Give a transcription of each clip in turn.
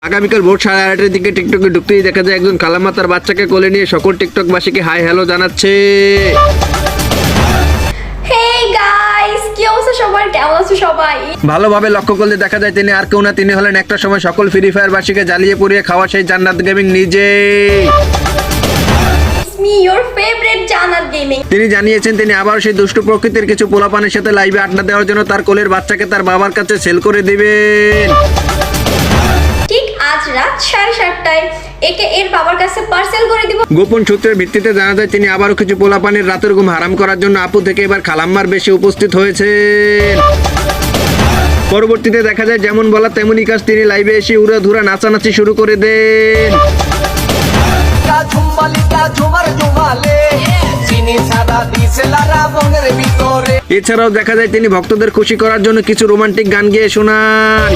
আগামীকাল ভোর 8:30-এর দিকে টিকটকে ঢুকতেই দেখা যায় একজন খালাম্মা তার বাচ্চাকে কোলে নিয়ে সকল টিকটকবাসীকে হাই হ্যালো জানাচ্ছে। হেই গাইস, কি অবস্থা সবার? কেমন আছো সবাই? ভালোভাবে লক্ষ্য করলে দেখা যায় তিনি আর কেউ না, তিনি হলেন একটা সময় সকল ফ্রি ফায়ার বাসীকে জ্বালিয়ে পুড়িয়ে খাওয়া সেই জান্নাত গেমিং নিজে। মি ইওর ফেভারিট জান্নাত গেমিং। তিনি জানিয়েছেন তিনি আবার সেই দুষ্টু প্রকৃতির কিছু পোলাপানের সাথে লাইভে আড্ডা দেওয়ার জন্য তার কোলের বাচ্চাকে তার বাবার কাছে সেল করে দিবেন। ঠিক আজ রাত 7:30টায় একে এর বাবার কাছে পার্সেল করে দিব। গোপন সূত্রের ভিত্তিতে জানা যায় তিনি আবারও কিছু পোলাপানের রাতের ঘুম হারাম করার জন্য আপু থেকে এবার খালাম্মার বেশি উপস্থিত হয়েছেন। পরবর্তীতে দেখা যায় যেমন বলা তেমনই কাজ, তিনি লাইভে এসে উড়াধুরা নাচানাচি শুরু করে দেন। এছাড়াও দেখা যায় তিনি ভক্তদের খুশি করার জন্য কিছু রোমান্টিক গান গেয়ে শোনান।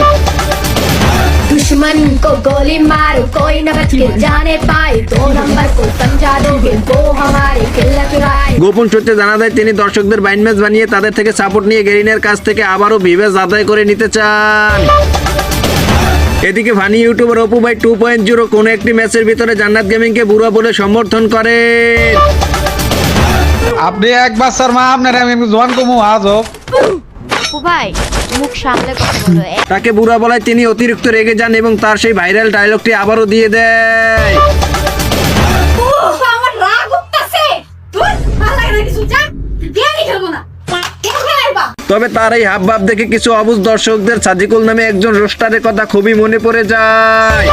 दुश्मन को गोली मारो कोई न बच के जाने पाए, 2 नंबर को समझा दोगे वो हमारे किल्ला चुराए। গোপন সূত্রে জানা যায় তিনি দর্শকদের বাইন ম্যাচ বানিয়ে তাদের থেকে সাপোর্ট নিয়ে গেরিনের কাছ থেকে আবারও ভিউজ আদায় করে নিতে চান। এদিকে ফানি ইউটিউবার অপু ভাই 2.0 কোন একটি ম্যাচের ভিতরে জান্নাত গেমিংকে বুড়া বলে সমর্থন করেন। আপনি এক বাচ্চার মা, আপনার আমি জোয়ান কমু আজও আপু ভাই মুখ সামলে কথা বলো। তাকে বুড়া বলায় তিনি অতিরিক্ত রেগে যান এবং তার সেই ভাইরাল ডায়লগটি আবারও দিয়ে দেয়। উফ, আমার রাগ উঠতাছে। তুই ভালো লাগে না কিছু, যা গেমই খেলবো না। কেন খেলবা? তবে তার এই হাবভাব দেখে কিছু অবুঝ দর্শকদের সাজিকুল নামে একজন রোস্টারের কথা খুবই মনে পড়ে যায়।